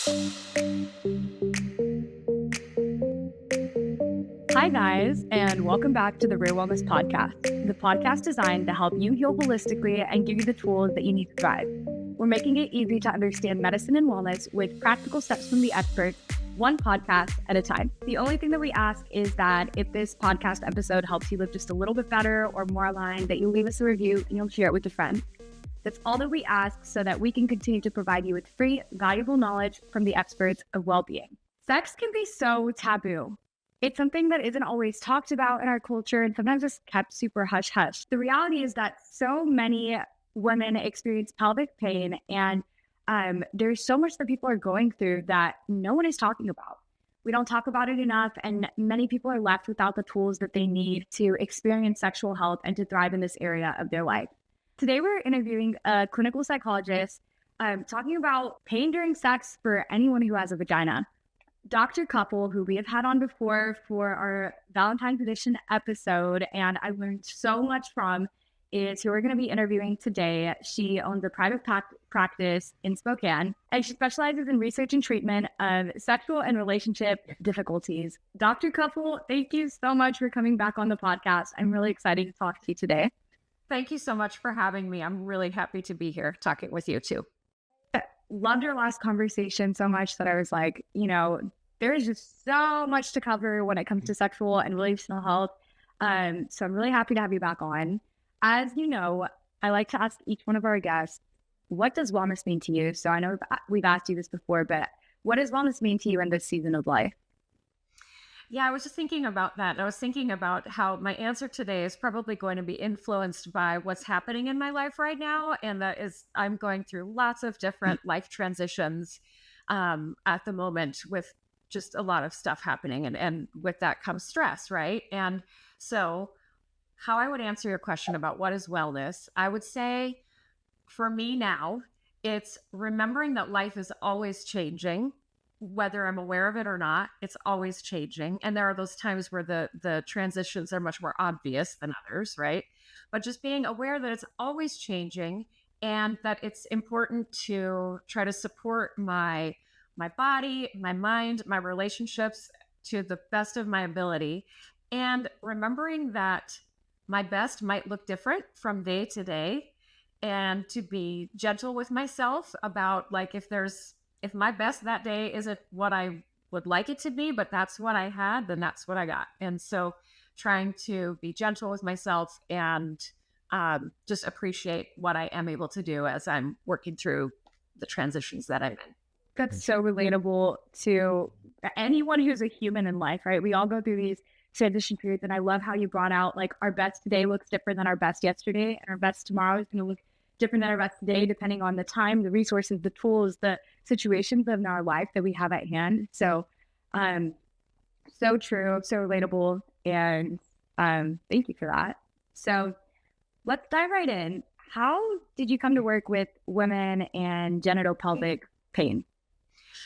Hi, guys, and welcome back to the Real Wellness Podcast, the podcast designed to help you heal holistically and give you the tools that you need to thrive. We're making it easy to understand medicine and wellness with practical steps from the experts, one podcast at a time. The only thing that we ask is that if this podcast episode helps you live just a little bit better or more aligned, that you leave us a review and you'll share it with a friend. That's all that we ask so that we can continue to provide you with free, valuable knowledge from the experts of well-being. Sex can be so taboo. It's something that isn't always talked about in our culture and sometimes it's kept super hush-hush. The reality is that so many women experience pelvic pain and there's so much that people are going through that no one is talking about. We don't talk about it enough, and many people are left without the tools that they need to experience sexual health and to thrive in this area of their life. Today, we're interviewing a clinical psychologist talking about pain during sex for anyone who has a vagina. Dr. Kuffel, who we have had on before for our Valentine's Edition episode, and I learned so much from, is who we're going to be interviewing today. She owns a private practice in Spokane, and she specializes in research and treatment of sexual and relationship difficulties. Dr. Kuffel, thank you so much for coming back on the podcast. I'm really excited to talk to you today. Thank you so much for having me. I'm really happy to be here talking with you too. Loved our last conversation so much that I was like, there is just so much to cover when it comes to sexual and relational health. So I'm really happy to have you back on. As you know, I like to ask each one of our guests, what does wellness mean to you? So I know we've asked you this before, but what does wellness mean to you in this season of life? Yeah, I was just thinking about that. I was thinking about how my answer today is probably going to be influenced by what's happening in my life right now. And that is, I'm going through lots of different life transitions at the moment with just a lot of stuff happening. And with that comes stress, right? And so how I would answer your question about what is wellness, I would say for me now, it's remembering that life is always changing. Whether I'm aware of it or not, it's always changing. And there are those times where the transitions are much more obvious than others, right? But just being aware that it's always changing and that it's important to try to support my body, my mind, my relationships to the best of my ability. And remembering that my best might look different from day to day, and to be gentle with myself about like if my best that day isn't what I would like it to be, but that's what I had, then that's what I got. And so trying to be gentle with myself and just appreciate what I am able to do as I'm working through the transitions that I'm in. That's so relatable to anyone who's a human in life, right? We all go through these transition periods. And I love how you brought out like our best today looks different than our best yesterday. And our best tomorrow is going to look different than our best today, depending on the time, the resources, the tools, the situations in our life that we have at hand. So, so true, so relatable. And thank you for that. So let's dive right in. How did you come to work with women and genital pelvic pain?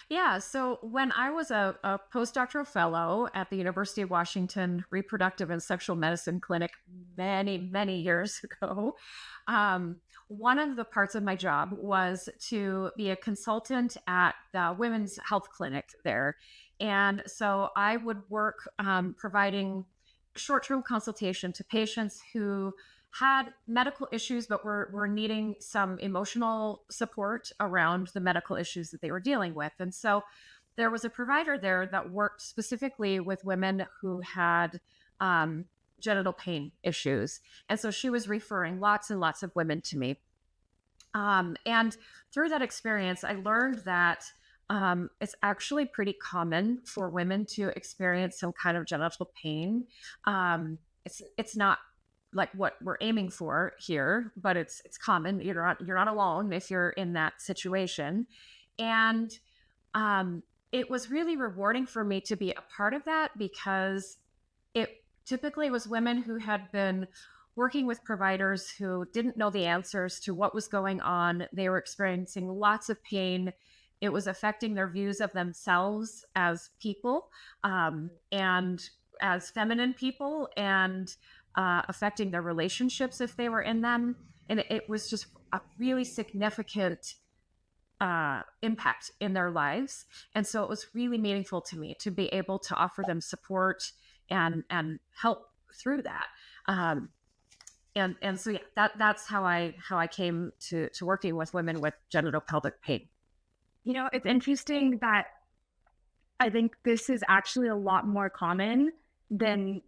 Yeah, so when I was a postdoctoral fellow at the University of Washington Reproductive and Sexual Medicine Clinic many, many years ago, one of the parts of my job was to be a consultant at the women's health clinic there. And so I would work providing short-term consultation to patients who had medical issues, but were needing some emotional support around the medical issues that they were dealing with. And so there was a provider there that worked specifically with women who had genital pain issues. And so she was referring lots and lots of women to me. And through that experience, I learned that it's actually pretty common for women to experience some kind of genital pain. It's not like what we're aiming for here, but it's common. You're not alone if you're in that situation. And it was really rewarding for me to be a part of that because it typically was women who had been working with providers who didn't know the answers to what was going on. They were experiencing lots of pain. It was affecting their views of themselves as people and as feminine people, and affecting their relationships if they were in them. And it was just a really significant impact in their lives. And so it was really meaningful to me to be able to offer them support and help through that. And so yeah, that's how I came to working with women with genital pelvic pain. It's interesting that I think this is actually a lot more common than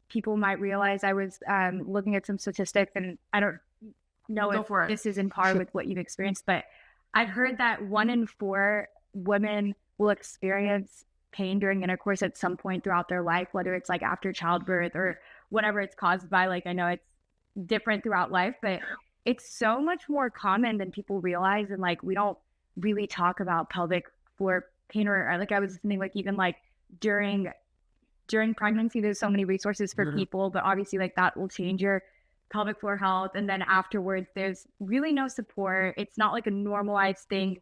people might realize. I was looking at some statistics, and I don't know if this is in par with what you've experienced, but I've heard that 1 in 4 women will experience pain during intercourse at some point throughout their life, whether it's like after childbirth or whatever it's caused by. Like, I know it's different throughout life, but it's so much more common than people realize. And like, we don't really talk about pelvic floor pain, or like I was thinking, like even like during pregnancy, there's so many resources for people, but obviously like that will change your pelvic floor health. And then afterwards, there's really no support. It's not like a normalized thing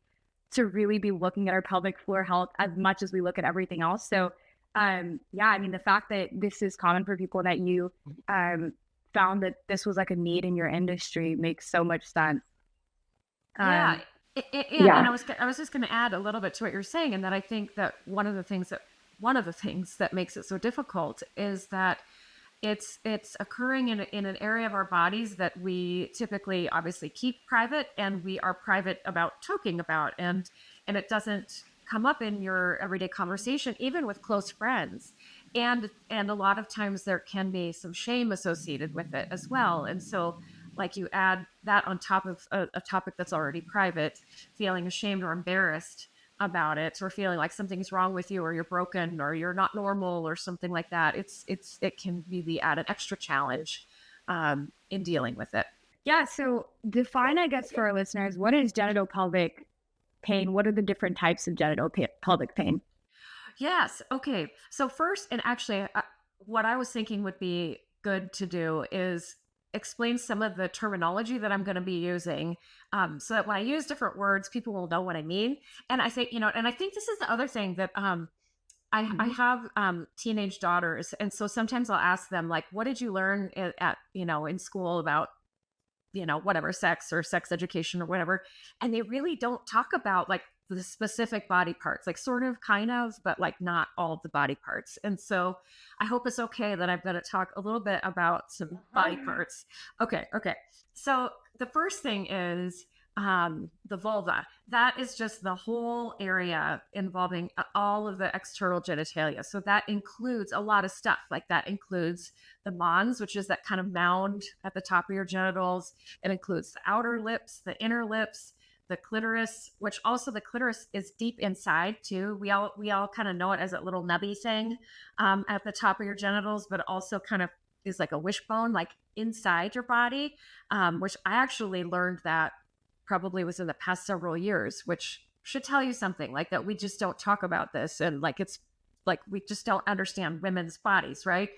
to really be looking at our pelvic floor health as much as we look at everything else. So yeah, I mean, the fact that this is common for people, that you found that this was like a need in your industry, makes so much sense. Yeah. And I was just going to add a little bit to what you're saying, and that I think that one of the things that makes it so difficult is that it's occurring in an area of our bodies that we typically obviously keep private, and we are private about talking about, and it doesn't come up in your everyday conversation, even with close friends. And a lot of times there can be some shame associated with it as well. And so like you add that on top of a topic that's already private, feeling ashamed or embarrassed about it, or feeling like something's wrong with you, or you're broken, or you're not normal, or something like that. It can be the added extra challenge in dealing with it. Yeah. So define, I guess, for our listeners, what is genital pelvic pain? What are the different types of genital pelvic pain? Yes. Okay. So first, and actually what I was thinking would be good to do is explain some of the terminology that I'm going to be using, so that when I use different words, people will know what I mean. And I think, and I think this is the other thing that I have teenage daughters. And so sometimes I'll ask them, like, what did you learn at in school about, whatever, sex or sex education or whatever. And they really don't talk about like the specific body parts, like sort of, kind of, but like not all of the body parts. And so I hope it's okay that I'm going to talk a little bit about some body parts. Okay. So the first thing is the vulva. That is just the whole area involving all of the external genitalia. So that includes a lot of stuff. Like that includes the mons, which is that kind of mound at the top of your genitals. It includes the outer lips, the inner lips, the clitoris, which also the clitoris is deep inside too. We all kind of know it as that little nubby thing at the top of your genitals, but also kind of is like a wishbone, like inside your body, which I actually learned that probably was in the past several years, which should tell you something, like that we just don't talk about this, and like it's like we just don't understand women's bodies, right?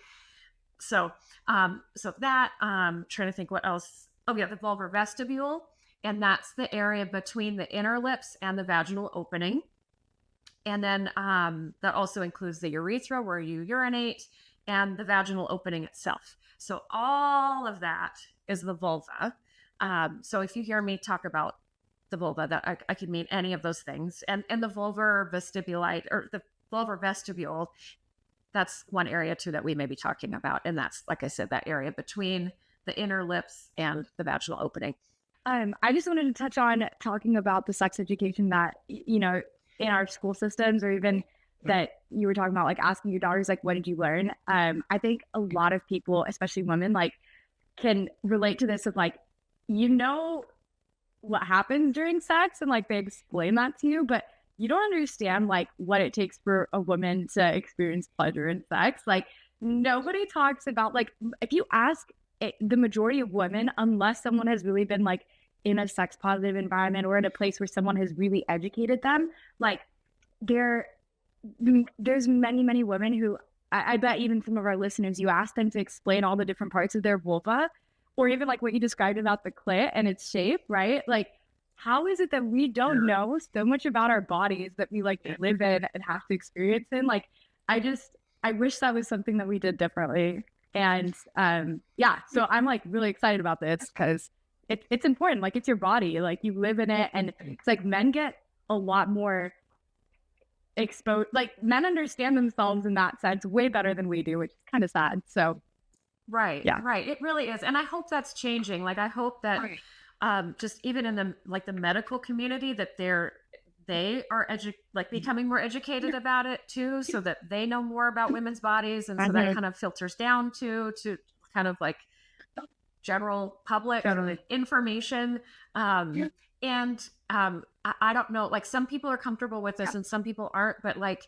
So that trying to think what else. Oh yeah, the vulvar vestibule, and that's the area between the inner lips and the vaginal opening. And then that also includes the urethra, where you urinate, and the vaginal opening itself. So all of that is the vulva. So if you hear me talk about the vulva, that I could mean any of those things. And the vulvar vestibulite, or the vulvar vestibule, that's one area too that we may be talking about. And that's, like I said, that area between the inner lips and the vaginal opening. I just wanted to touch on talking about the sex education that, in our school systems, or even that you were talking about, like asking your daughters, like, what did you learn? I think a lot of people, especially women, like can relate to this of like, what happens during sex, and like they explain that to you, but you don't understand like what it takes for a woman to experience pleasure in sex. Like nobody talks about, like, if you ask the majority of women, unless someone has really been like in a sex positive environment or in a place where someone has really educated them, like there's many women who I bet even some of our listeners, you ask them to explain all the different parts of their vulva, or even like what you described about the clit and its shape, right? Like, how is it that we don't know so much about our bodies that we like live in and have to experience in? Like, I wish that was something that we did differently. And so I'm like really excited about this, because it's important. Like, it's your body, like you live in it. And it's like men get a lot more exposed, like men understand themselves in that sense way better than we do, which is kind of sad. So Right, yeah. right. It really is. And I hope that's changing. Like I hope that just even in the medical community that they are like becoming more educated about it too, so that they know more about women's bodies, and so that kind of filters down to kind of like general public information. And I don't know, like some people are comfortable with this and some people aren't, but like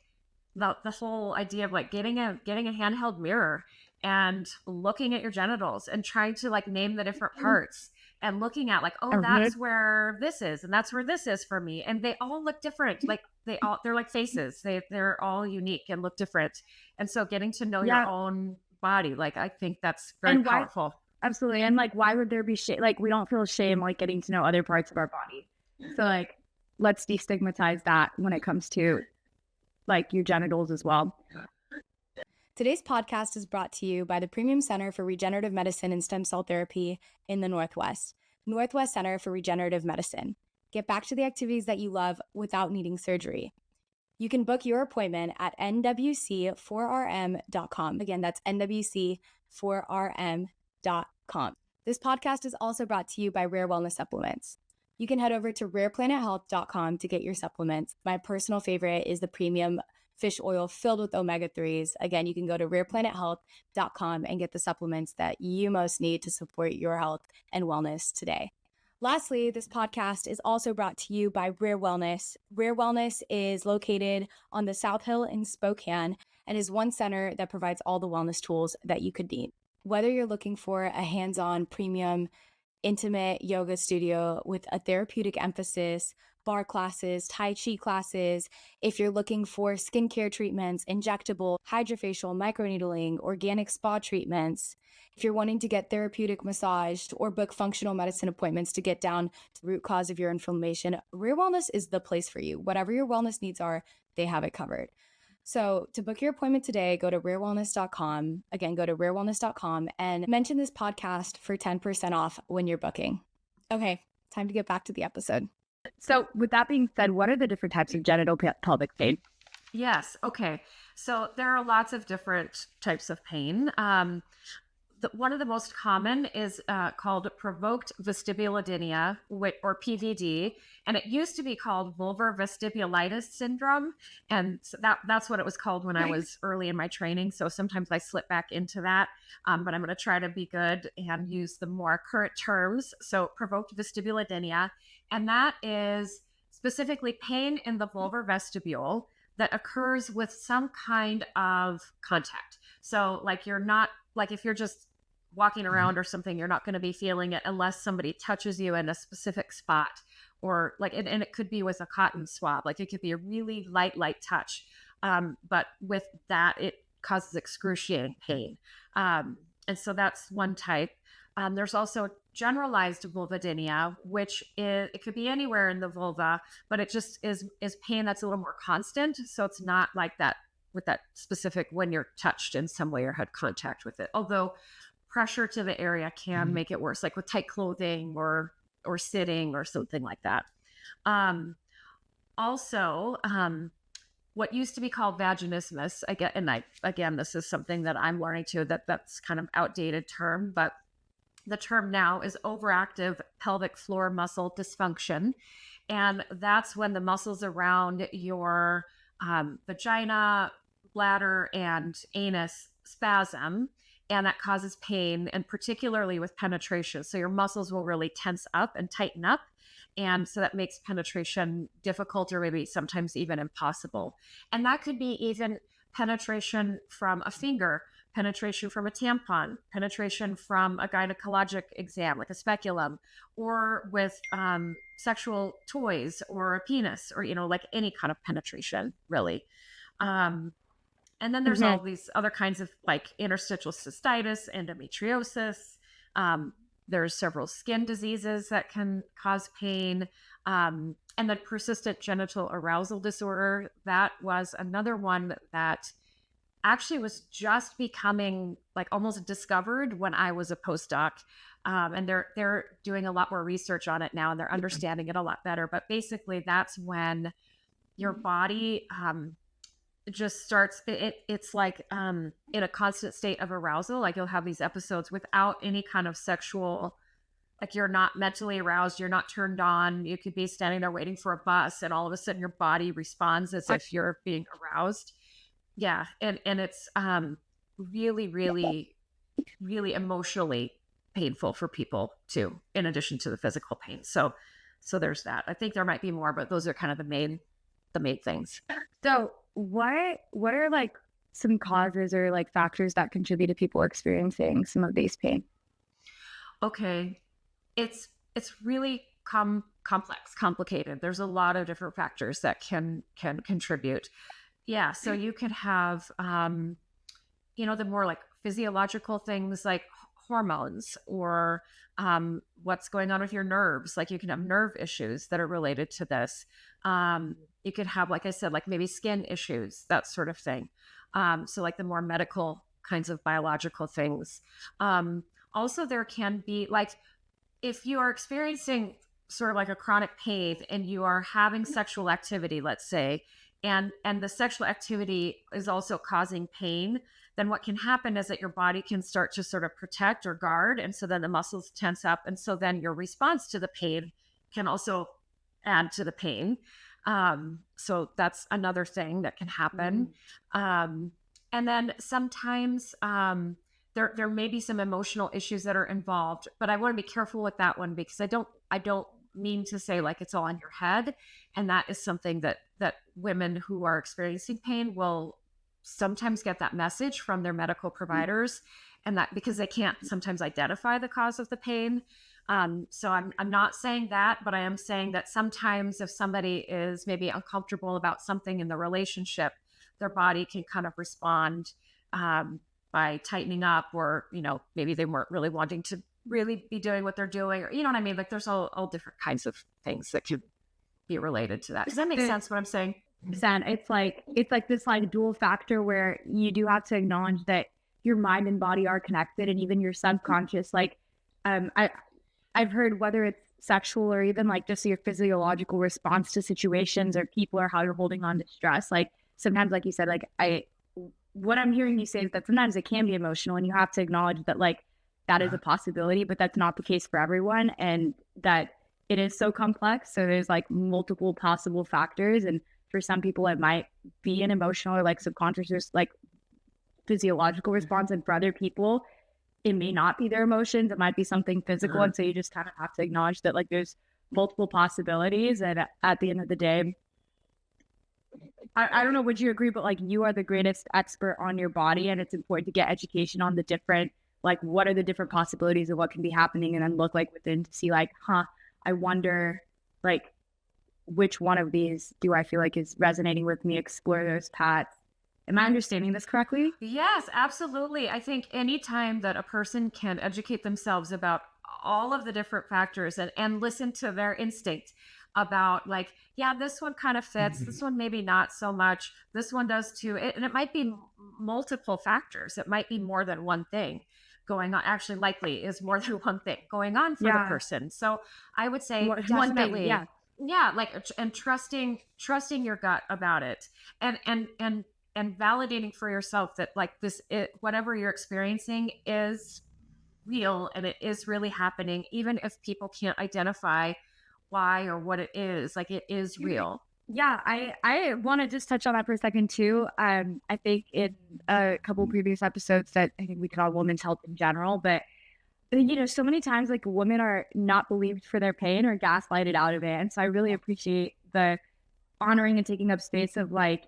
the whole idea of like getting a handheld mirror and looking at your genitals and trying to like name the different parts and looking at like, oh, that's where this is and that's where this is for me, and they all look different. Like they're like faces, they're all unique and look different. And so getting to know your own body, like I think that's very powerful. Absolutely. And like, why would there be shame? Like, we don't feel shame like getting to know other parts of our body. So like, let's destigmatize that when it comes to like your genitals as well. Today's podcast is brought to you by the Premium Center for Regenerative Medicine and Stem Cell Therapy in the Northwest Center for Regenerative Medicine. Get back to the activities that you love without needing surgery. You can book your appointment at nwc4rm.com. Again, that's nwc4rm.com. This podcast is also brought to you by Rare Wellness Supplements. You can head over to rareplanthealth.com to get your supplements. My personal favorite is the premium fish oil filled with omega-3s. Again, you can go to rareplanthealth.com and get the supplements that you most need to support your health and wellness today. Lastly, this podcast is also brought to you by Rare Wellness. Rare Wellness is located on the South Hill in Spokane and is one center that provides all the wellness tools that you could need. Whether you're looking for a hands-on, premium, intimate yoga studio with a therapeutic emphasis, bar classes, Tai Chi classes, if you're looking for skincare treatments, injectable, hydrofacial, microneedling, organic spa treatments, if you're wanting to get therapeutic massaged or book functional medicine appointments to get down to the root cause of your inflammation, Rare Wellness is the place for you. Whatever your wellness needs are, they have it covered. So to book your appointment today, go to rarewellness.com. Again, go to rarewellness.com and mention this podcast for 10% off when you're booking. Okay, time to get back to the episode. So with that being said, what are the different types of genital pelvic pain? Yes. Okay. So there are lots of different types of pain. One of the most common is called provoked vestibulodynia, or PVD, and it used to be called vulvar vestibulitis syndrome, and so that's what it was called when I was early in my training. So sometimes I slip back into that, but I'm going to try to be good and use the more current terms. So provoked vestibulodynia, and that is specifically pain in the vulvar vestibule that occurs with some kind of contact. So like if you're just walking around or something, you're not going to be feeling it unless somebody touches you in a specific spot, or like, and it could be with a cotton swab. Like it could be a really light touch. But with that, it causes excruciating pain. And so that's one type. There's also generalized vulvodynia, which it could be anywhere in the vulva, but it just is pain that's a little more constant. So it's not like that with that specific when you're touched in some way or had contact with it. Although pressure to the area can make it worse, like with tight clothing or sitting or something like that. Also, what used to be called vaginismus, again, this is something that I'm learning too, that's kind of outdated term, but the term now is overactive pelvic floor muscle dysfunction. And that's when the muscles around your vagina, bladder, and anus spasm, and that causes pain, and particularly with penetration. So your muscles will really tense up and tighten up. And so that makes penetration difficult or maybe sometimes even impossible. And that could be even penetration from a finger, penetration from a tampon, penetration from a gynecologic exam, like a speculum, or with sexual toys or a penis, or, like any kind of penetration, really. And then there's all these other kinds of like interstitial cystitis, endometriosis. There's several skin diseases that can cause pain. And then persistent genital arousal disorder, that was another one that actually was just becoming like almost discovered when I was a postdoc. And they're doing a lot more research on it now, and they're understanding it a lot better. But basically, that's when your body just starts. It's like in a constant state of arousal. Like you'll have these episodes without any kind of sexual. Like you're not mentally aroused, you're not turned on. You could be standing there waiting for a bus, and all of a sudden your body responds as if you're being aroused. Yeah, and it's really, really, really emotionally painful for people too, in addition to the physical pain. So there's that. I think there might be more, but those are kind of the main things. So what are like some causes or like factors that contribute to people experiencing some of these pain? Okay. It's really complex, complicated. There's a lot of different factors that can contribute. Yeah. So you could have, the more like physiological things like hormones or what's going on with your nerves. Like you can have nerve issues that are related to this. You could have, like I said, like maybe skin issues, that sort of thing. So like the more medical kinds of biological things. Also, there can be like, if you are experiencing sort of like a chronic pain and you are having sexual activity, let's say, and the sexual activity is also causing pain, then what can happen is that your body can start to sort of protect or guard. And so then the muscles tense up. And so then your response to the pain can also add to the pain. So that's another thing that can happen. And then sometimes, there may be some emotional issues that are involved, but I want to be careful with that one because I don't mean to say like it's all in your head. And that is something that women who are experiencing pain will sometimes get that message from their medical providers, and that because they can't sometimes identify the cause of the pain. So I'm not saying that, but I am saying that sometimes if somebody is maybe uncomfortable about something in the relationship, their body can kind of respond by tightening up, or, maybe they weren't really wanting to really be doing what they're doing, or, you know what I mean? Like there's all different kinds of things that could be related to that. Does that make sense what I'm saying? It's like this like dual factor where you do have to acknowledge that your mind and body are connected, and even your subconscious, like, I've heard whether it's sexual or even like just your physiological response to situations or people or how you're holding on to stress. Like sometimes, like you said, like what I'm hearing you say is that sometimes it can be emotional, and you have to acknowledge that like that is a possibility, but that's not the case for everyone, and that it is so complex. So there's like multiple possible factors, and for some people it might be an emotional or like subconscious or like physiological response, and for other people it may not be their emotions, it might be something physical. And so you just kind of have to acknowledge that like there's multiple possibilities, and at the end of the day, I don't know, would you agree, but like you are the greatest expert on your body, and it's important to get education on the different, like what are the different possibilities of what can be happening, and then look like within to see like, I wonder like which one of these do I feel like is resonating with me, explore those paths. Am I understanding this correctly? Yes, absolutely. I think anytime that a person can educate themselves about all of the different factors and listen to their instinct about like, yeah, this one kind of fits, this one maybe not so much, this one does too. And it might be multiple factors. It might be more than one thing going on. Actually, likely is more than one thing going on for the person. So I would say definitely, yeah, like, and trusting your gut about it, and validating for yourself that like whatever you're experiencing is real, and it is really happening, even if people can't identify why or what it is. Like it is real. Yeah, I want to just touch on that for a second too. I think in a couple of previous episodes that I think we call women's health in general, but so many times like women are not believed for their pain or gaslighted out of it. And so I really appreciate the honoring and taking up space of like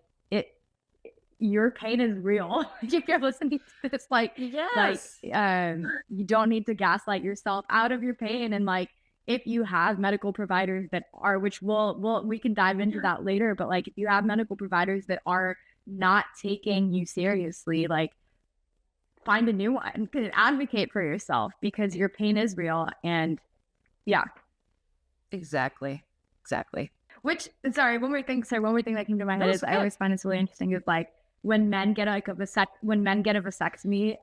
your pain is real. If you're listening to this, like, yes, you don't need to gaslight yourself out of your pain. And like, if you have medical providers that are, which we can dive into that later, but like if you have medical providers that are not taking you seriously, like find a new one and advocate for yourself, because your pain is real. And yeah, exactly. Which, one more thing that came to my head is I always find this really interesting is like when men get a vasectomy,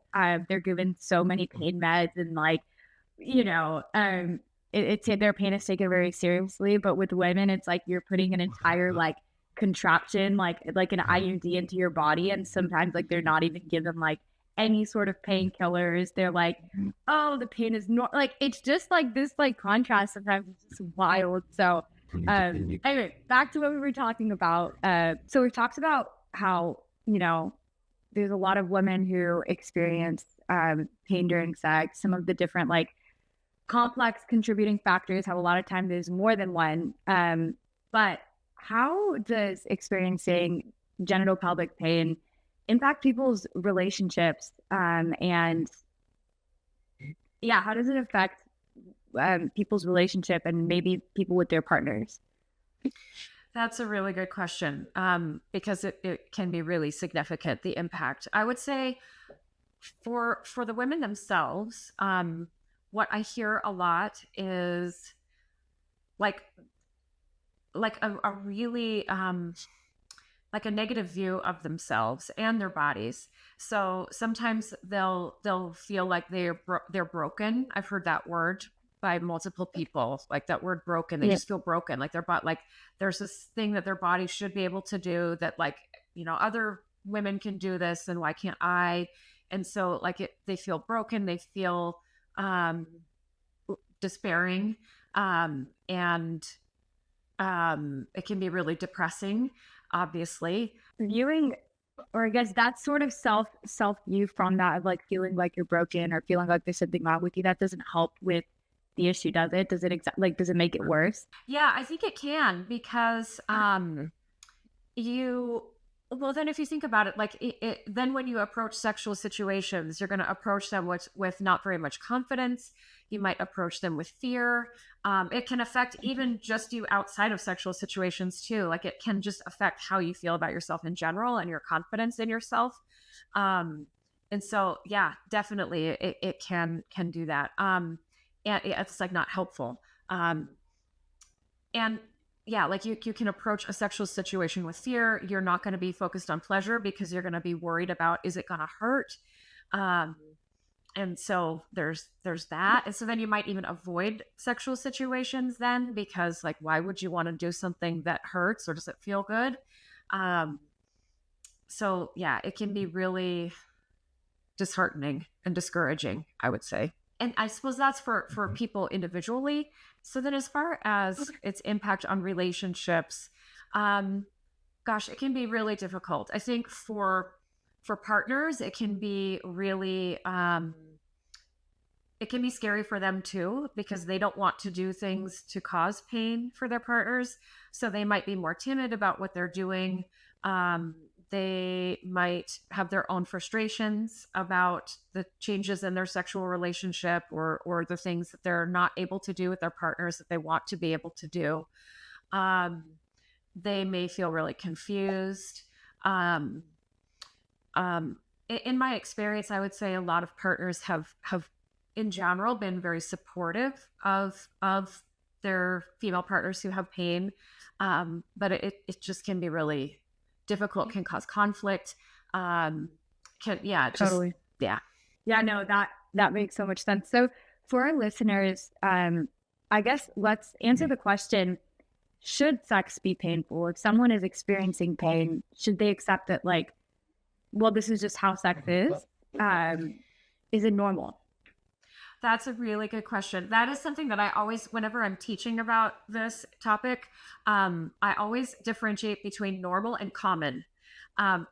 they're given so many pain meds, and like it's their pain is taken very seriously. But with women, it's like you're putting an entire like contraption, like an IUD into your body, and sometimes like they're not even given like any sort of painkillers. They're like, oh, the pain is not like, it's just like this like contrast sometimes is just wild. So anyway, back to what we were talking about. So we've talked about how there's a lot of women who experience pain during sex. Some of the different like complex contributing factors have a lot of times there's more than one. But how does experiencing genital pelvic pain impact people's relationships? And yeah, how does it affect people's relationship and maybe people with their partners? That's a really good question, because it can be really significant, the impact. I would say for the women themselves, what I hear a lot is like a really like a negative view of themselves and their bodies. So sometimes they'll feel like they're broken. I've heard that word by multiple people, like that word broken. They just feel broken, like like there's this thing that their body should be able to do that, like, other women can do this, and why can't I? And so like they feel broken, they feel despairing, and it can be really depressing, obviously. Viewing, or I guess that sort of self view from that of like feeling like you're broken or feeling like there's something wrong with you, that doesn't help with the issue, does it? Does it does it make it worse? Yeah, I think it can, because well, then if you think about it, like then when you approach sexual situations, you're going to approach them with not very much confidence. You might approach them with fear. It can affect even just you outside of sexual situations too. Like it can just affect how you feel about yourself in general and your confidence in yourself. And so, yeah, definitely it can do that. And it's like not helpful. And yeah, like you can approach a sexual situation with fear. You're not going to be focused on pleasure because you're going to be worried about, is it going to hurt? And so there's that. And so then you might even avoid sexual situations then, because like, why would you want to do something that hurts, or does it feel good? So yeah, it can be really disheartening and discouraging, I would say. And I suppose that's for people individually. So then as far as its impact on relationships, gosh, it can be really difficult. I think for partners, it can be really, it can be scary for them too, because they don't want to do things to cause pain for their partners. So they might be more timid about what they're doing. They might have their own frustrations about the changes in their sexual relationship, or the things that they're not able to do with their partners that they want to be able to do. They may feel really confused. In my experience, I would say a lot of partners have in general been very supportive of their female partners who have pain. But it just can be really difficult, can cause conflict. Totally. Yeah, no, that makes so much sense. So for our listeners, I guess let's answer the question, should sex be painful? If someone is experiencing pain, should they accept that, like, well, this is just how sex is? Is it normal? That's a really good question. That is something that I always, whenever I'm teaching about this topic, I always differentiate between normal and common.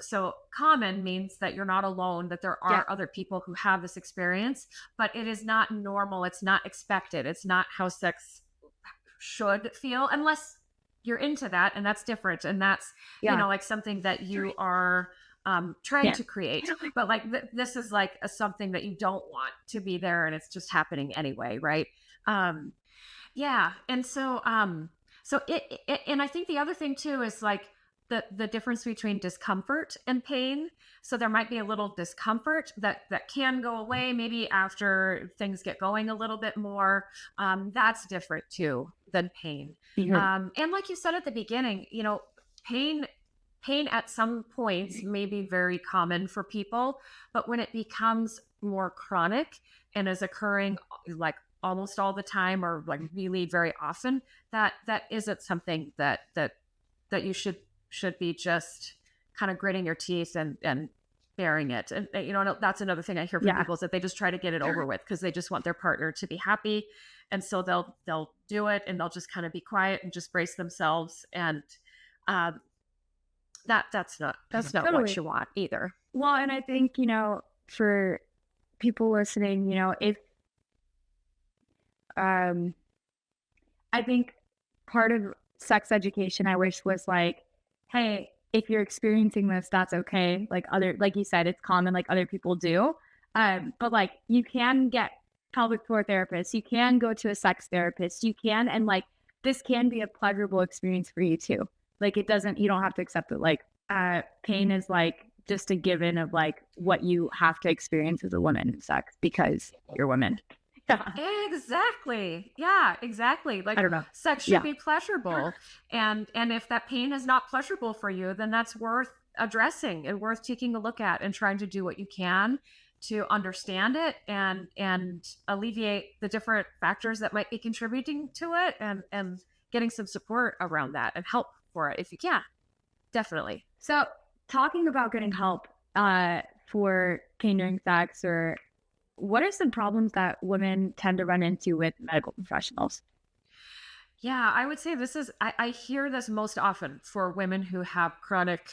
So common means that you're not alone, that there are other people who have this experience, but it is not normal. It's not expected. It's not how sex should feel, unless you're into that, and that's different. And that's, like something that you are trying to create, but like this is like something that you don't want to be there, and it's just happening anyway, right? And so and I think the other thing too is like the difference between discomfort and pain. So there might be a little discomfort that can go away maybe after things get going a little bit more. That's different too than pain. Mm-hmm. And like you said at the beginning, pain at some points may be very common for people, but when it becomes more chronic and is occurring like almost all the time or like really very often, that isn't something that you should be just kind of gritting your teeth and bearing it. And that's another thing I hear from people is that they just try to get it over with because they just want their partner to be happy, and so they'll do it, and they'll just kind of be quiet and just brace themselves, and that's not Totally. what you want either. Well, and I think, for people listening, if I think part of sex education I wish was like, hey, if you're experiencing this, that's okay. Like you said, it's common, like other people do. But like you can get pelvic floor therapists, you can go to a sex therapist, you can, and like this can be a pleasurable experience for you too. Like you don't have to accept it. Like pain is like just a given of like what you have to experience as a woman in sex because you're a woman. Yeah. Exactly. Yeah, exactly. Like I don't know. Sex should be pleasurable. And if that pain is not pleasurable for you, then that's worth addressing and worth taking a look at and trying to do what you can to understand it and alleviate the different factors that might be contributing to it and getting some support around that and help for it if you can. Definitely. So talking about getting help for pain during sex, or what are some problems that women tend to run into with medical professionals? Yeah, I would say I hear this most often for women who have chronic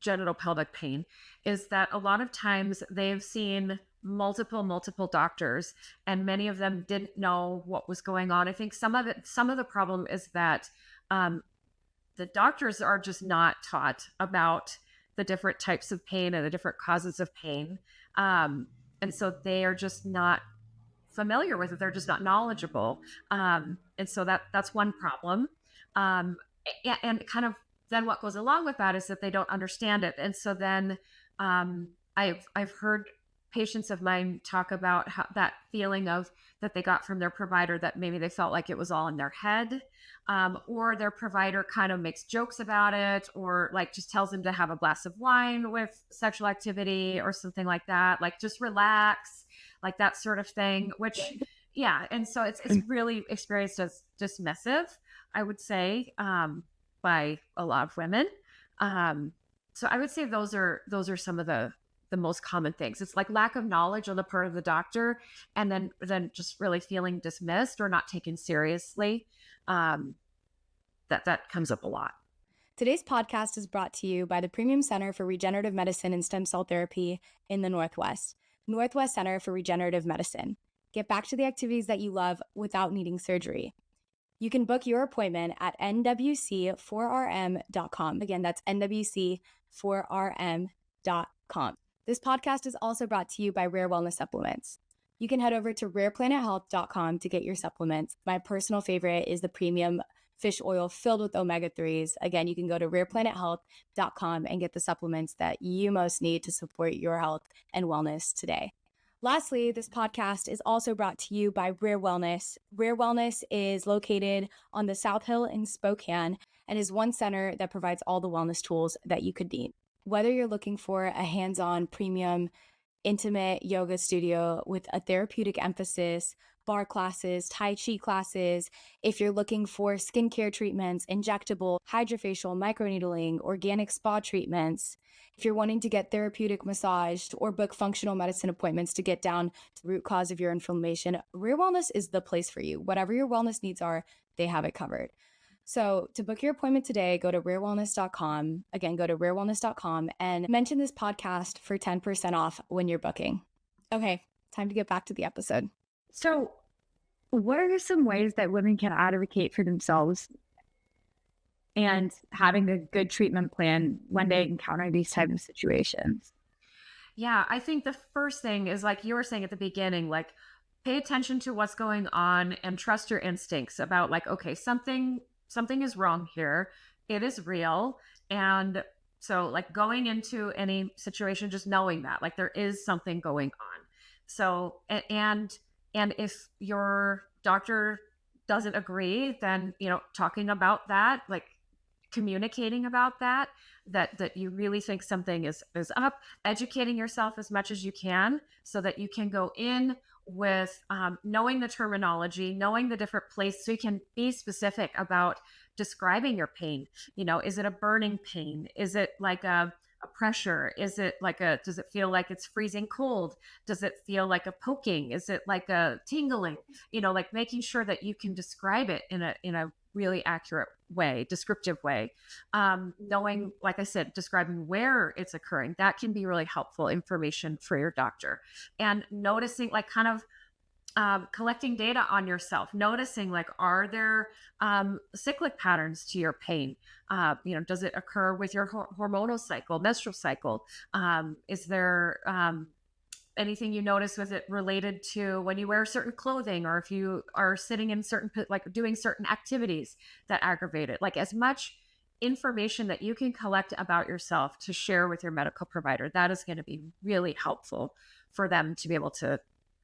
genital pelvic pain, is that a lot of times they've seen multiple doctors and many of them didn't know what was going on. I think some of the problem is that the doctors are just not taught about the different types of pain and the different causes of pain. And so they are just not familiar with it. They're just not knowledgeable. And so that's one problem. And kind of then what goes along with that is that they don't understand it. And so then I've heard patients of mine talk about how that feeling of that they got from their provider, that maybe they felt like it was all in their head, or their provider kind of makes jokes about it, or like just tells them to have a glass of wine with sexual activity or something like that, like just relax, like that sort of thing, which and so it's really experienced as dismissive, I would say, by a lot of women. So I would say those are some of the most common things. It's like lack of knowledge on the part of the doctor, and then just really feeling dismissed or not taken seriously. That comes up a lot. Today's podcast is brought to you by the Premium Center for Regenerative Medicine and Stem Cell Therapy in the Northwest Center for Regenerative Medicine. Get back to the activities that you love without needing surgery. You can book your appointment at nwc4rm.com. Again, that's nwc4rm.com. This podcast is also brought to you by Rare Wellness Supplements. You can head over to rareplannethealth.com to get your supplements. My personal favorite is the premium fish oil filled with omega-3s. Again, you can go to rareplannethealth.com and get the supplements that you most need to support your health and wellness today. Lastly, this podcast is also brought to you by Rare Wellness. Rare Wellness is located on the South Hill in Spokane and is one center that provides all the wellness tools that you could need. Whether you're looking for a hands-on, premium, intimate yoga studio with a therapeutic emphasis, bar classes, Tai Chi classes, if you're looking for skincare treatments, injectable, hydrofacial, microneedling, organic spa treatments, if you're wanting to get therapeutic massaged or book functional medicine appointments to get down to the root cause of your inflammation, Rare Wellness is the place for you. Whatever your wellness needs are, they have it covered. So to book your appointment today, go to rarewellness.com. Again, go to rarewellness.com and mention this podcast for 10% off when you're booking. Okay, time to get back to the episode. So what are some ways that women can advocate for themselves and having a good treatment plan when they encounter these types of situations? Yeah, I think the first thing is, like you were saying at the beginning, like pay attention to what's going on and trust your instincts about like, okay, something is wrong here. It is real. And so like going into any situation, just knowing that like there is something going on. So, and if your doctor doesn't agree, then, talking about that, like communicating about that you really think something is up, educating yourself as much as you can so that you can go in with knowing the terminology, knowing the different places, so you can be specific about describing your pain. Is it a burning pain? Is it like a pressure? Is it like does it feel like it's freezing cold? Does it feel like a poking? Is it like a tingling? Like making sure that you can describe it in a really accurate way, descriptive way. Knowing, like I said, describing where it's occurring, that can be really helpful information for your doctor. And noticing, like, kind of collecting data on yourself, noticing, like, are there cyclic patterns to your pain? Does it occur with your hormonal cycle, menstrual cycle? Is there anything you notice? Was it related to when you wear certain clothing, or if you are sitting in certain, like doing certain activities that aggravate it? Like, as much information that you can collect about yourself to share with your medical provider, that is going to be really helpful for them to be able to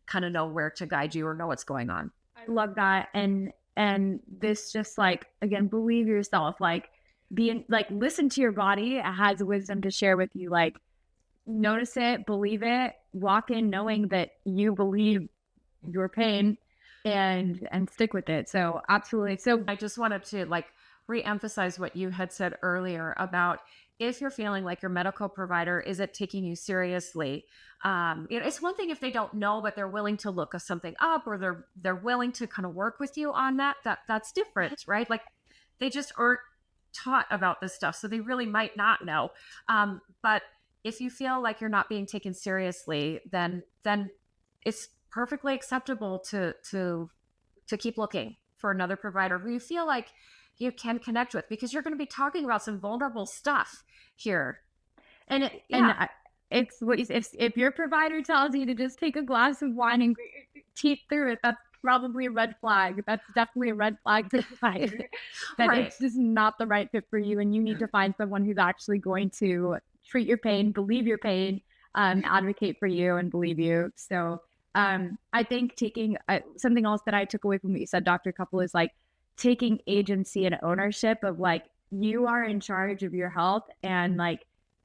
kind of know where to guide you or know what's going on. I love that. And this just, like, again, believe yourself, like, being like, listen to your body. It has wisdom to share with you. Like, notice it, believe it, walk in knowing that you believe your pain, and stick with it. So absolutely. So I just wanted to, like, re-emphasize what you had said earlier about, if you're feeling like your medical provider isn't taking you seriously, it's one thing if they don't know, but they're willing to look something up, or they're willing to kind of work with you on that's different, right? Like, they just aren't taught about this stuff, so they really might not know. But if you feel like you're not being taken seriously, then it's perfectly acceptable to keep looking for another provider who you feel like you can connect with, because you're going to be talking about some vulnerable stuff here. And it's what if your provider tells you to just take a glass of wine and grit your teeth through it, that's probably a red flag. That's definitely a red flag for the provider. That Right. It's just not the right fit for you, and you need to find someone who's actually going to treat your pain, believe your pain, advocate for you, and believe you. So I think taking something else that I took away from what you said, Dr. Kuffel, is like taking agency and ownership of, like, you are in charge of your health, and like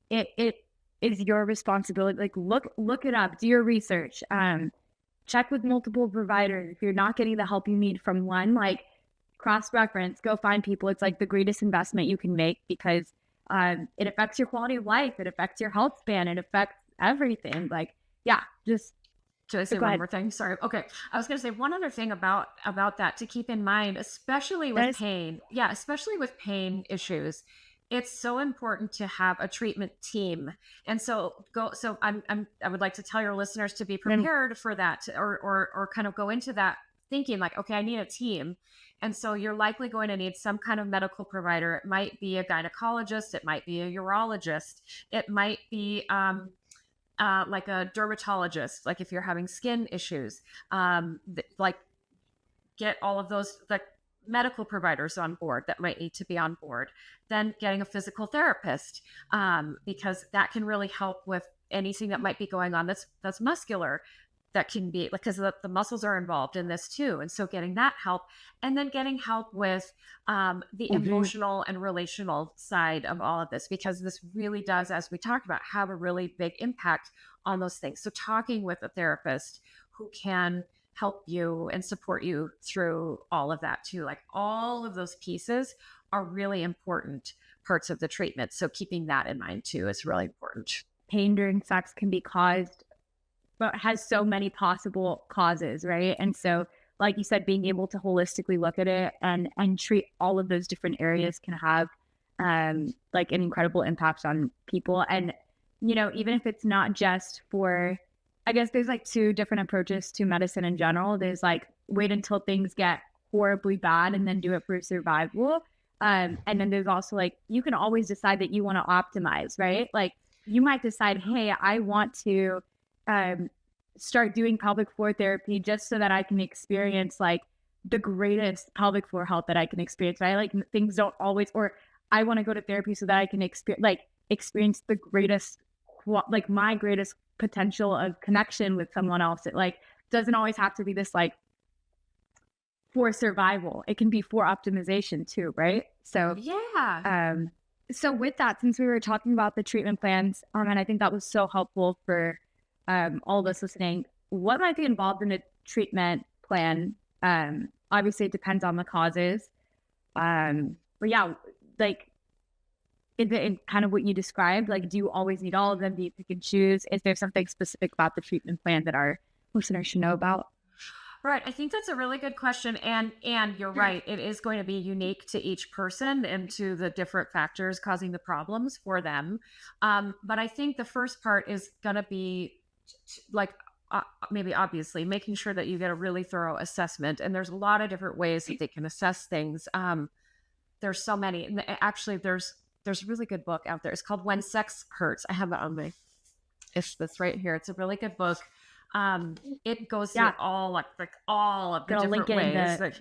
it is your responsibility. Like, look it up, do your research, check with multiple providers. If you're not getting the help you need from one, like, cross-reference, go find people. It's like the greatest investment you can make, because it affects your quality of life, it affects your health span, it affects everything. Like, yeah, just Should I say one more thing? Sorry. Okay. I was going to say one other thing about that to keep in mind, especially with pain. Yeah, especially with pain issues. It's so important to have a treatment team. And so I would like to tell your listeners to be prepared for that, or kind of go into that thinking like, okay, I need a team. And so you're likely going to need some kind of medical provider. It might be a gynecologist. It might be a urologist. It might be, like a dermatologist, like if you're having skin issues, like get all of those, like, medical providers on board that might need to be on board. Then getting a physical therapist, because that can really help with anything that might be going on that's muscular. That can be, because the muscles are involved in this too. And so getting that help, and then getting help with the emotional and relational side of all of this, because this really does, as we talked about, have a really big impact on those things. So talking with a therapist who can help you and support you through all of that too. Like, all of those pieces are really important parts of the treatment. So keeping that in mind too is really important. Pain during sex can be caused, but has so many possible causes, right? And so, like you said, being able to holistically look at it and treat all of those different areas can have like an incredible impact on people. And, even if it's not just for, I guess there's like two different approaches to medicine in general. There's like, wait until things get horribly bad and then do it for survival. And then there's also like, you can always decide that you want to optimize, right? Like, you might decide, hey, I want to start doing pelvic floor therapy just so that I can experience like the greatest pelvic floor health that I can experience. Right? Like, things don't always, or I want to go to therapy so that I can experience the greatest, like my greatest potential of connection with someone else. It like doesn't always have to be this like for survival. It can be for optimization too, right? So yeah. So with that, since we were talking about the treatment plans, and I think that was so helpful for all of us listening, what might be involved in a treatment plan? Obviously it depends on the causes. But yeah, like, is it kind of what you described? Like, do you always need all of them? Do you pick and choose? Is there something specific about the treatment plan that our listeners should know about? Right. I think that's a really good question. And you're right. It is going to be unique to each person and to the different factors causing the problems for them. But I think the first part is going to be like, maybe obviously making sure that you get a really thorough assessment. And there's a lot of different ways that they can assess things. There's so many. And actually, there's a really good book out there. It's called When Sex Hurts. I have it on my, it's this right here. It's a really good book. It goes through all all of the different ways. Like,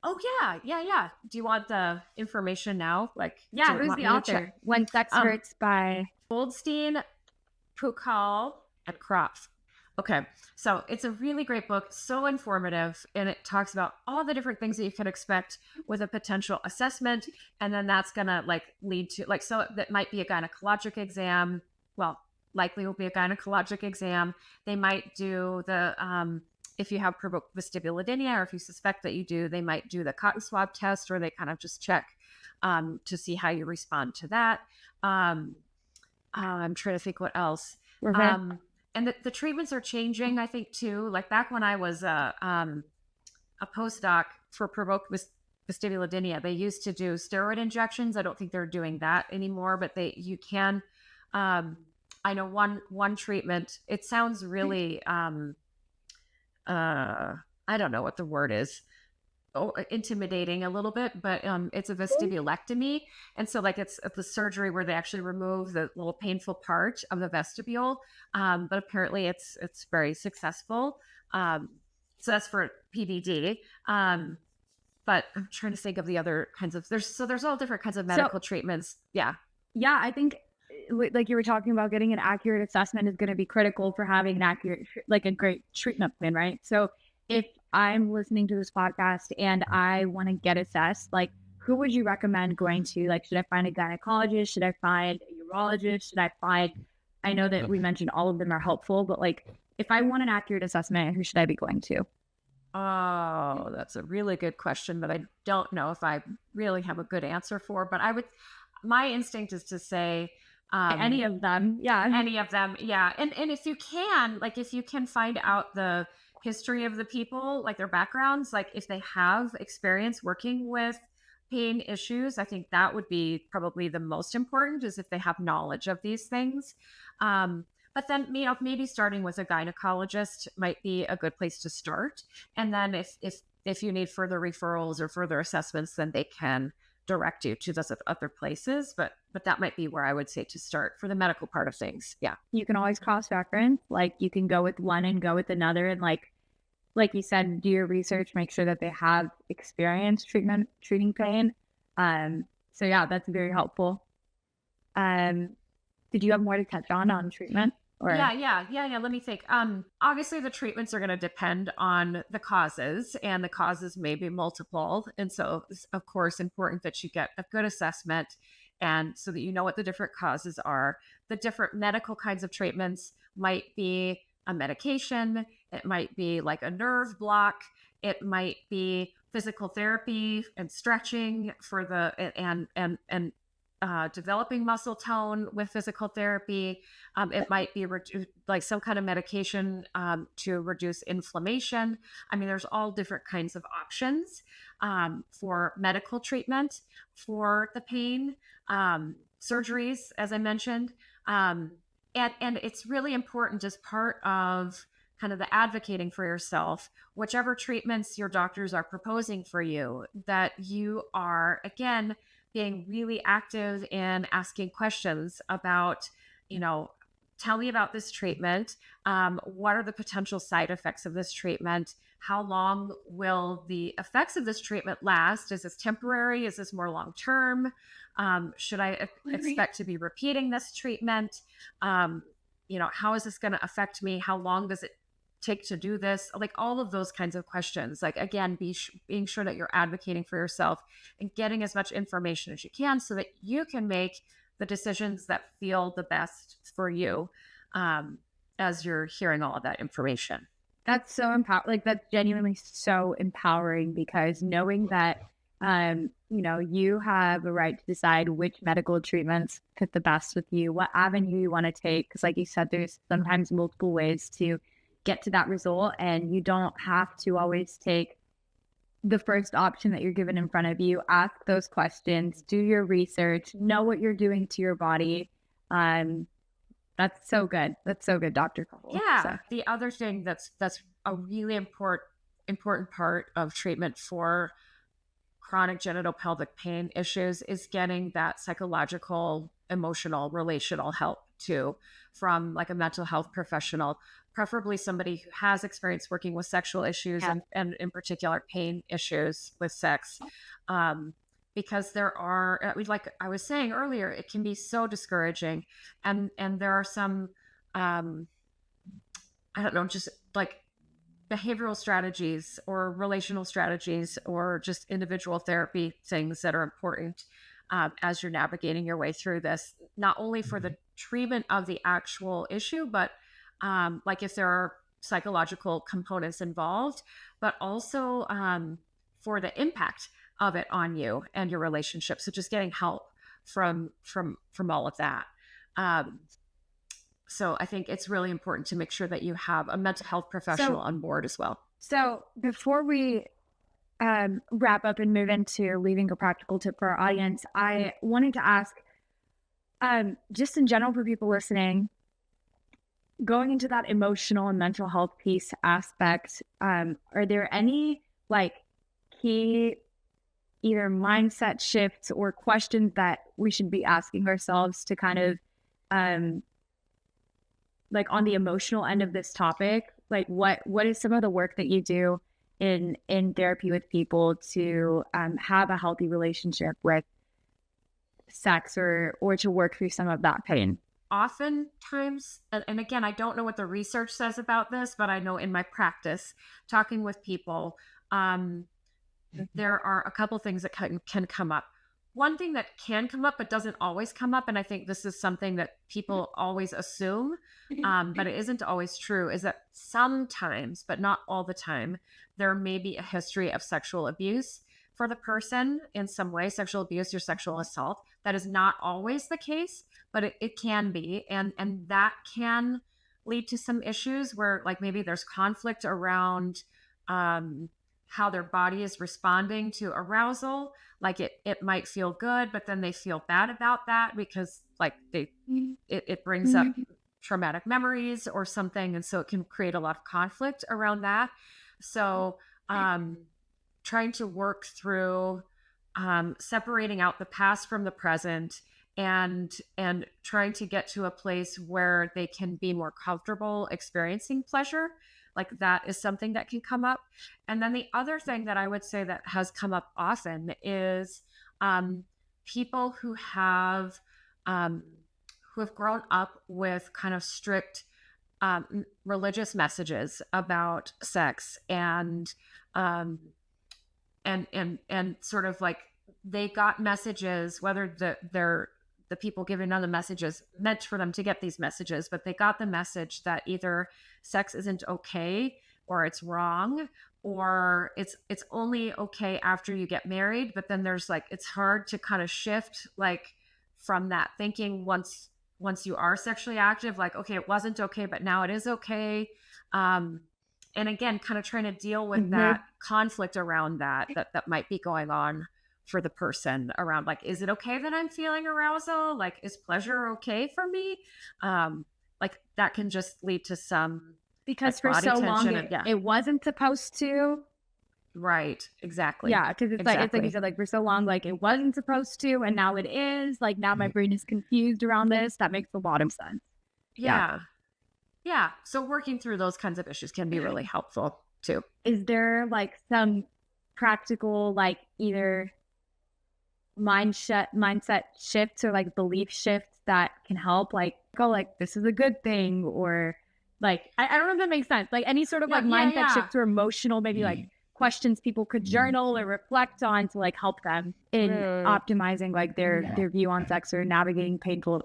oh yeah. Do you want the information now? Like, yeah, who's the author? When Sex Hurts by Goldstein, Kuffel, and Kuffel. Okay, so it's a really great book, so informative, and it talks about all the different things that you can expect with a potential assessment, and then that's gonna like lead to like, so that might be a gynecologic exam. Well, likely will be a gynecologic exam. They might do the if you have provoked vestibulodynia, or if you suspect that you do, they might do the cotton swab test, or they kind of just check to see how you respond to that. I'm trying to think what else. And the treatments are changing, I think, too. Like back when I was a postdoc for provoked vestibulodynia, they used to do steroid injections. I don't think they're doing that anymore, but you can. I know one treatment. It sounds really, I don't know what the word is. Intimidating a little bit, but it's a vestibulectomy, and so like it's the surgery where they actually remove the little painful part of the vestibule, but apparently it's very successful. So that's for PVD. But I'm trying to think of the other kinds of there's all different kinds of medical treatments. Yeah, I think like you were talking about, getting an accurate assessment is going to be critical for having an accurate, like a great treatment plan, right? So if I'm listening to this podcast and I want to get assessed, like, who would you recommend going to? Like, should I find a gynecologist? Should I find a urologist? I know that we mentioned all of them are helpful, but like, if I want an accurate assessment, who should I be going to? Oh, that's a really good question, but I don't know if I really have a good answer for, but my instinct is to say, any of them. Yeah. Any of them. Yeah. And if you can find out the history of the people, like their backgrounds, like if they have experience working with pain issues, I think that would be probably the most important, is if they have knowledge of these things. But then, maybe starting with a gynecologist might be a good place to start. And then if you need further referrals or further assessments, then they can direct you to those other places. But that might be where I would say to start for the medical part of things. Yeah. You can always cross-reference. Like, you can go with one and go with another, and like you said, do your research, make sure that they have experience treating pain. So yeah, that's very helpful. Did you have more to touch on treatment? Or? Yeah. Let me think. Obviously the treatments are going to depend on the causes, and the causes may be multiple. And so it's, of course, important that you get a good assessment, and so that you know what the different causes are. The different medical kinds of treatments might be a medication. It might be like a nerve block. It might be physical therapy and stretching for and developing muscle tone with physical therapy. It might be like some kind of medication to reduce inflammation. I mean, there's all different kinds of options for medical treatment for the pain, surgeries, as I mentioned. And it's really important, as part of kind of the advocating for yourself, whichever treatments your doctors are proposing for you, that you are, again, being really active in asking questions about, tell me about this treatment. What are the potential side effects of this treatment? How long will the effects of this treatment last? Is this temporary? Is this more long-term? Should I expect to be repeating this treatment? How is this going to affect me? How long does it take to do this? Like, all of those kinds of questions. Like, again, being sure that you're advocating for yourself and getting as much information as you can, so that you can make the decisions that feel the best for you as you're hearing all of that information. That's so that's genuinely so empowering, because knowing that, you have a right to decide which medical treatments fit the best with you, what avenue you want to take. Because like you said, there's sometimes multiple ways to get to that result, and you don't have to always take the first option that you're given in front of you. Ask those questions, do your research, know what you're doing to your body. That's so good. That's so good, Dr. Kuffel. Yeah. So. The other thing that's a really important part of treatment for chronic genital pelvic pain issues is getting that psychological, emotional, relational help too from like a mental health professional, preferably somebody who has experience working with sexual issues and in particular pain issues with sex. Because there are, like I was saying earlier, it can be so discouraging. And there are some, I don't know, just like behavioral strategies or relational strategies or just individual therapy things that are important as you're navigating your way through this, not only for the treatment of the actual issue, but like if there are psychological components involved, but also for the impact of it on you and your relationship. So just getting help from all of that. So I think it's really important to make sure that you have a mental health professional on board as well. So before we wrap up and move into leaving a practical tip for our audience, I wanted to ask, just in general for people listening, going into that emotional and mental health piece aspect, are there any like key either mindset shifts or questions that we should be asking ourselves to kind of like on the emotional end of this topic? Like what is some of the work that you do in therapy with people to have a healthy relationship with sex or to work through some of that pain? Oftentimes, and again, I don't know what the research says about this, but I know in my practice, talking with people, there are a couple things that can come up. One thing that can come up, but doesn't always come up, and I think this is something that people always assume, but it isn't always true, is that sometimes, but not all the time, there may be a history of sexual abuse for the person in some way, sexual abuse or sexual assault. That is not always the case, but it can be. And that can lead to some issues where like maybe there's conflict around how their body is responding to arousal. Like it might feel good, but then they feel bad about that because like it brings up traumatic memories or something. And so it can create a lot of conflict around that. So trying to work through separating out the past from the present and trying to get to a place where they can be more comfortable experiencing pleasure. Like that is something that can come up. And then the other thing that I would say that has come up often is people who have grown up with kind of strict religious messages about sex and sort of like they got messages, whether the people giving them the messages meant for them to get these messages, but they got the message that either sex isn't okay or it's wrong, or it's only okay after you get married. But then there's like, it's hard to kind of shift like from that thinking once you are sexually active, like, okay, it wasn't okay, but now it is okay. And again, kind of trying to deal with that conflict around that might be going on for the person around, like, is it okay that I'm feeling arousal? Like, is pleasure okay for me? Like that can just lead to some, because for so long it wasn't supposed to. Right. Exactly. Yeah. Because it's like you said, like for so long, like it wasn't supposed to, and now it is. Like now my brain is confused around this. That makes a lot of sense. Yeah. So working through those kinds of issues can be really helpful too. Is there like some practical, like either mindset shifts or like belief shifts that can help, like go like this is a good thing, or like I don't know if that makes sense, like any sort of mindset shifts or emotional maybe like questions people could journal or reflect on to like help them in optimizing like their view on sex or navigating painful.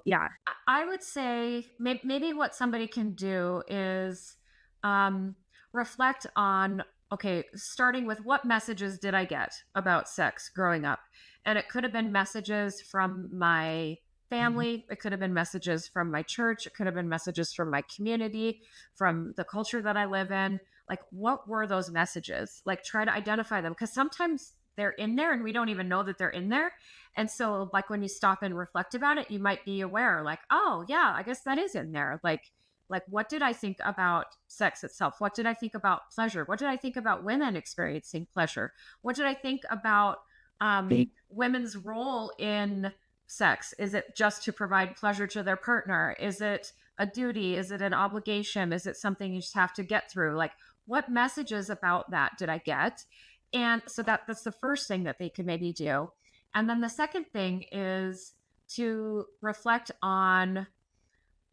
I would say maybe what somebody can do is reflect on, okay, starting with what messages did I get about sex growing up? And it could have been messages from my family. It could have been messages from my church. It could have been messages from my community, from the culture that I live in. Like, what were those messages? Like, try to identify them, because sometimes they're in there and we don't even know that they're in there. And so, like, when you stop and reflect about it, you might be aware, like, oh yeah, I guess that is in there. Like, what did I think about sex itself? What did I think about pleasure? What did I think about women experiencing pleasure? What did I think about women's role in sex? Is it just to provide pleasure to their partner? Is it a duty? Is it an obligation? Is it something you just have to get through? Like, what messages about that did I get? And so that's the first thing that they could maybe do. And then the second thing is to reflect on,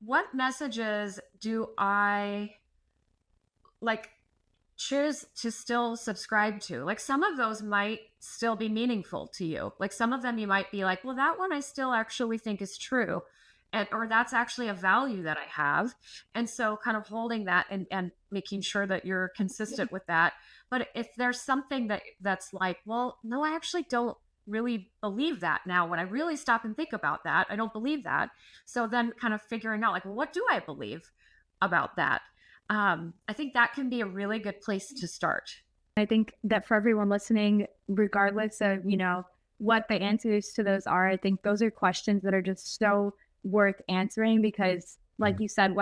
what messages do I like choose to still subscribe to? Like, some of those might still be meaningful to you. Like, some of them you might be like, well, that one I still actually think is true. Or that's actually a value that I have. And so kind of holding that and making sure that you're consistent with that. But if there's something that's like, well, no, I actually don't really believe that now. When I really stop and think about that, I don't believe that. So then kind of figuring out, like, well, what do I believe about that? I think that can be a really good place to start. I think that for everyone listening, regardless of, what the answers to those are, I think those are questions that are just so worth answering, because like you said,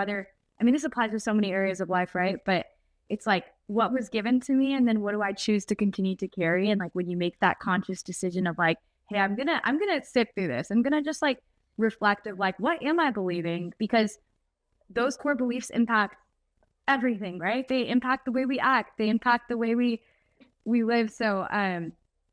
this applies to so many areas of life, right? But it's like, what was given to me, and then what do I choose to continue to carry? And like, when you make that conscious decision of like, hey, I'm gonna sit through this, I'm gonna just like reflect of like, what am I believing? Because those core beliefs impact everything, right? They impact the way we act, they impact the way we live. So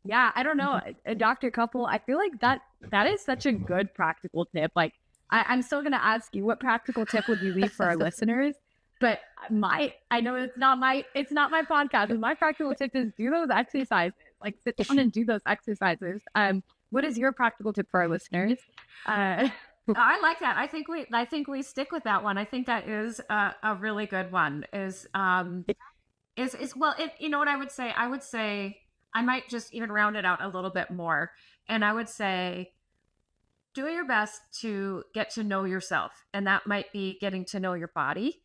yeah, I don't know, Dr. Kuffel, I feel like that is such a good practical tip. Like, I'm still gonna ask you, what practical tip would you leave for our listeners? But I know it's not my podcast, but my practical tip is do those exercises. Like, sit down and do those exercises. What is your practical tip for our listeners? I like that. I think we stick with that one. I think that is a really good one. Well, you know what I would say? I would say, I might just even round it out a little bit more. And I would say, do your best to get to know yourself. And that might be getting to know your body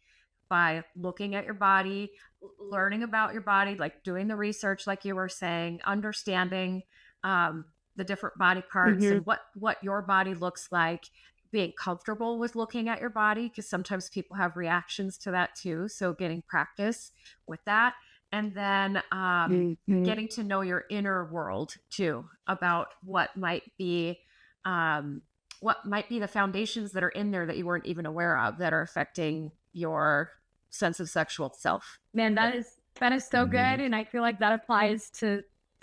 by looking at your body, learning about your body, like doing the research, like you were saying, understanding the different body parts and what your body looks like, being comfortable with looking at your body, because sometimes people have reactions to that too. So getting practice with that. And then getting to know your inner world too, about what might be the foundations that are in there that you weren't even aware of, that are affecting your sense of sexual self. Man, that is so good. And I feel like that applies to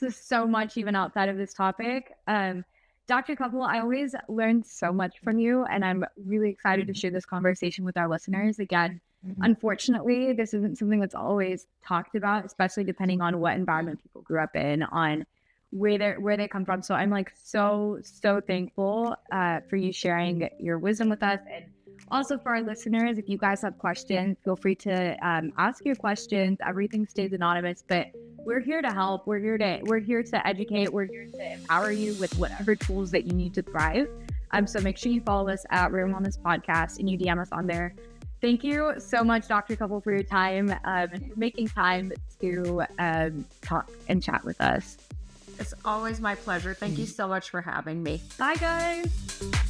so much even outside of this topic. Dr. Kuffel, I always learn so much from you, and I'm really excited to share this conversation with our listeners. Again, unfortunately, this isn't something that's always talked about, especially depending on what environment people grew up in, on where they come from. So I'm like so thankful for you sharing your wisdom with us. And also for our listeners, if you guys have questions, feel free to ask your questions. Everything stays anonymous, but we're here to help. We're here to educate. We're here to empower you with whatever tools that you need to thrive. So make sure you follow us at Rare Wellness Podcast and you DM us on there. Thank you so much, Dr. Kuffel, for your time and for making time to talk and chat with us. It's always my pleasure. Thank you so much for having me. Bye, guys.